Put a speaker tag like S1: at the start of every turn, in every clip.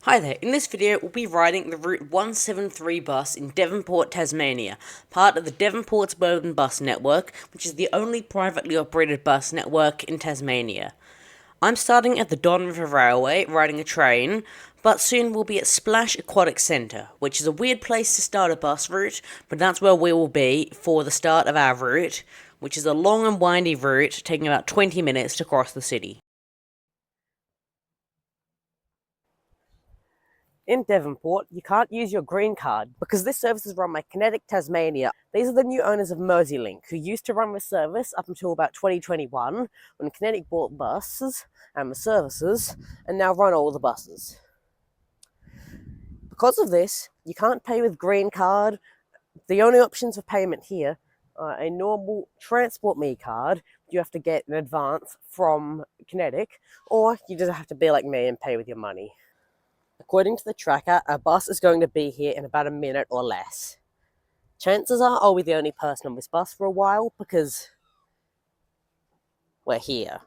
S1: Hi there, in this video we'll be riding the Route 173 bus in Devonport, Tasmania, part of the Devonport Suburban bus network, which is the only privately operated bus network in Tasmania. I'm starting at the Don River Railway, riding a train, but soon we'll be at Splash Aquatic Centre, which is a weird place to start a bus route, but that's where we will be for the start of our route, which is a long and windy route taking about 20 minutes to cross the city. In Devonport, you can't use your green card because this service is run by Kinetic Tasmania. These are the new owners of Merseyllink, who used to run this service up until about 2021, when Kinetic bought buses and the services, and now run all the buses. Because of this, you can't pay with green card. The only options for payment here are a normal Transport Me card you have to get in advance from Kinetic, or you just have to be like me and pay with your money. According to the tracker, our bus is going to be here in about a minute or less. Chances are I'll be the only person on this bus for a while because we're here.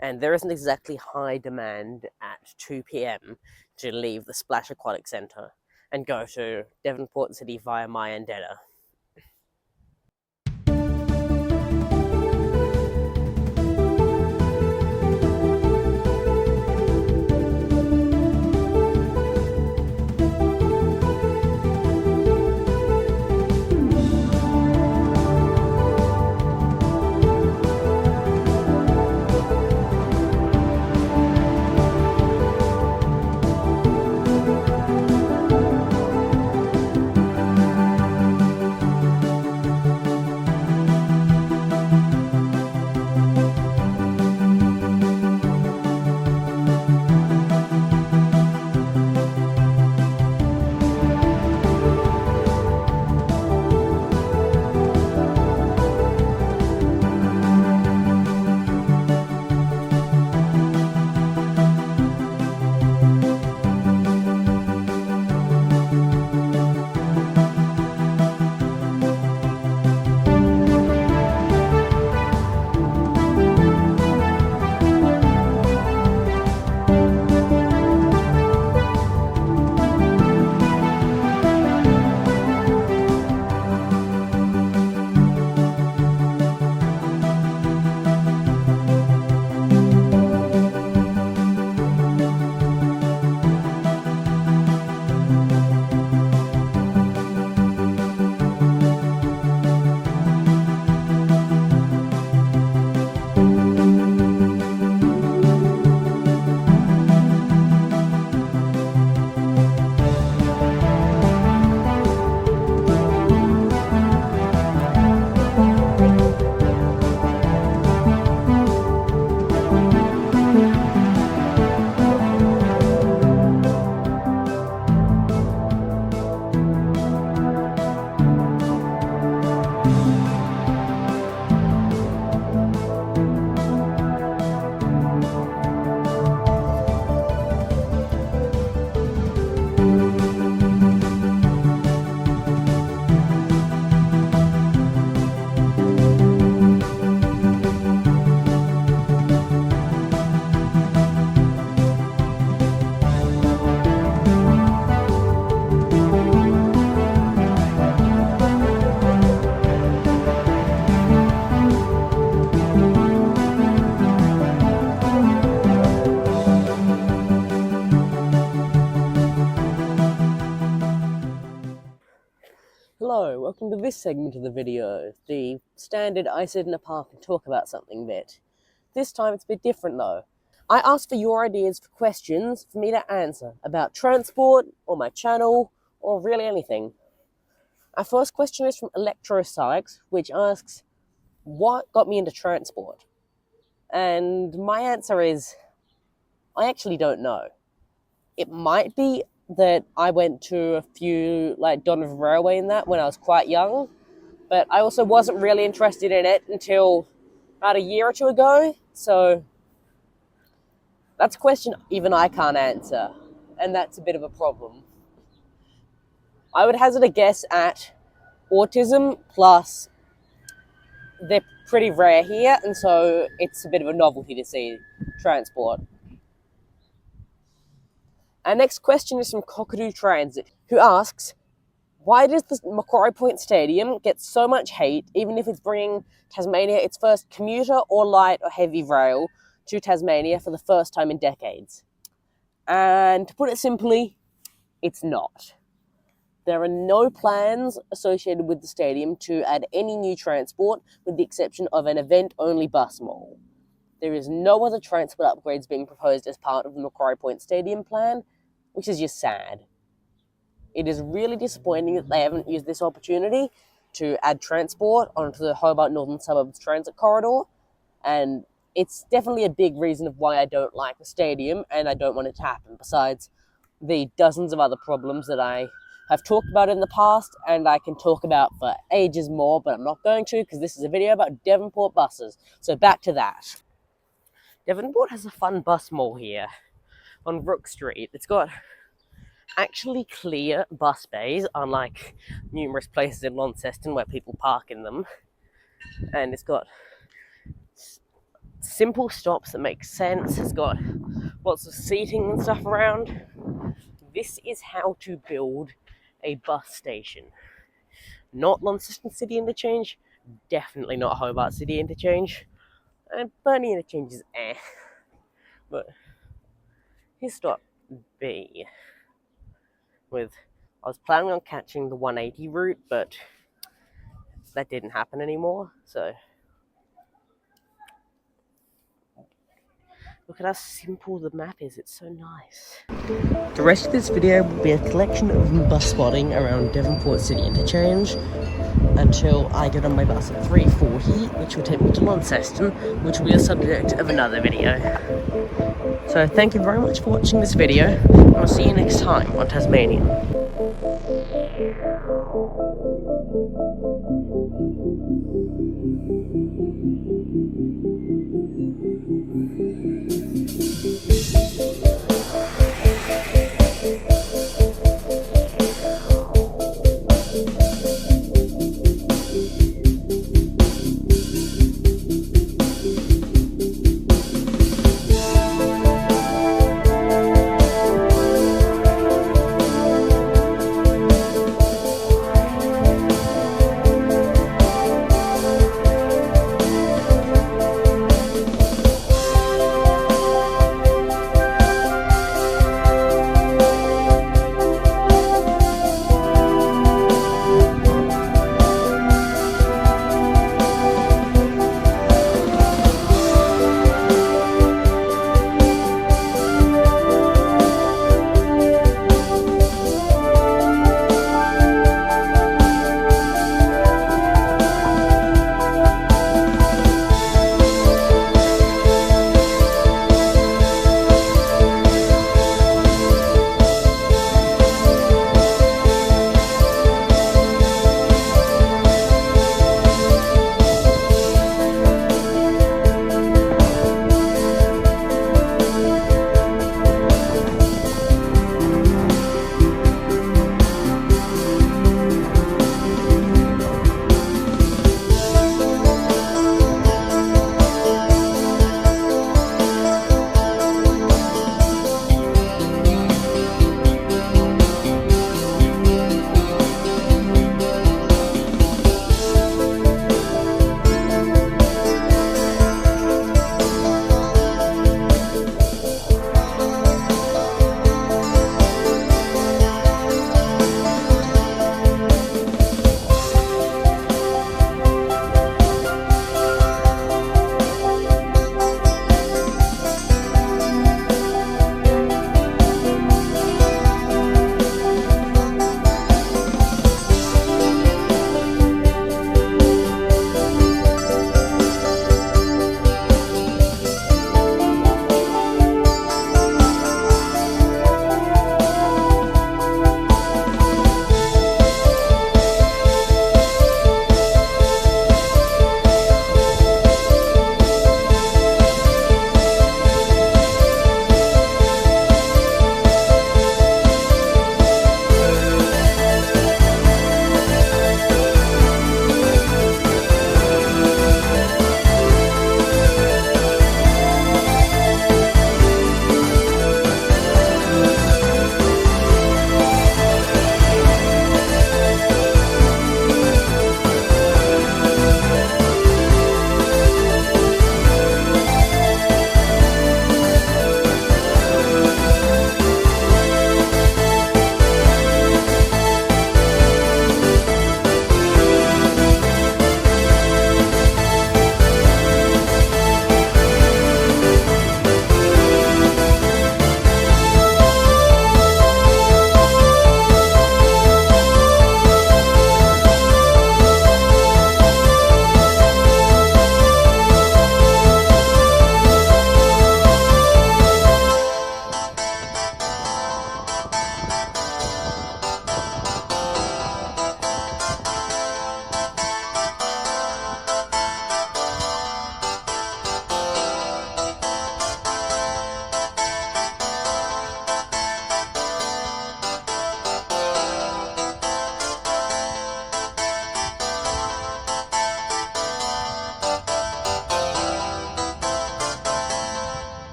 S1: And there isn't exactly high demand at 2 p.m. to leave the Splash Aquatic Centre and go to Devonport City via Myandetta. Hello, welcome to this segment of the video, the standard I sit in a park and talk about something bit. This time it's a bit different though. I asked for your ideas for questions for me to answer about transport, or my channel, or really anything. Our first question is from Electrosykes, which asks, what got me into transport? And my answer is, I actually don't know. It might be that I went to a few, like Don River Railway and that when I was quite young, but I also wasn't really interested in it until about a year or two ago, so that's a question even I can't answer, and that's a bit of a problem. I would hazard a guess at autism, plus they're pretty rare here, and so it's a bit of a novelty to see transport. Our next question is from Cockatoo Transit, who asks, why does the Macquarie Point Stadium get so much hate, even if it's bringing Tasmania its first commuter or light or heavy rail to Tasmania for the first time in decades? And to put it simply, it's not. There are no plans associated with the stadium to add any new transport, with the exception of an event-only bus mall. There is no other transport upgrades being proposed as part of the Macquarie Point Stadium plan, which is just sad. It is really disappointing that they haven't used this opportunity to add transport onto the Hobart Northern Suburbs Transit Corridor, and it's definitely a big reason of why I don't like the stadium and I don't want it to happen, besides the dozens of other problems that I have talked about in the past and I can talk about for ages more, but I'm not going to because this is a video about Devonport buses. So back to that. Devonport has a fun bus mall here on Rooke Street. It's got actually clear bus bays, unlike numerous places in Launceston where people park in them. And it's got simple stops that make sense. It's got lots of seating and stuff around. This is how to build a bus station. Not Launceston City Interchange, definitely not Hobart City Interchange, and Burnie Interchange is But here's stop B. I was planning on catching the 180 route, but that didn't happen anymore, so look at how simple the map is, it's so nice. The rest of this video will be a collection of bus spotting around Devonport City Interchange until I get on my bus at 3:40, which will take me to Launceston, which will be the subject of another video. So thank you very much for watching this video, and I'll see you next time on Tasmanian.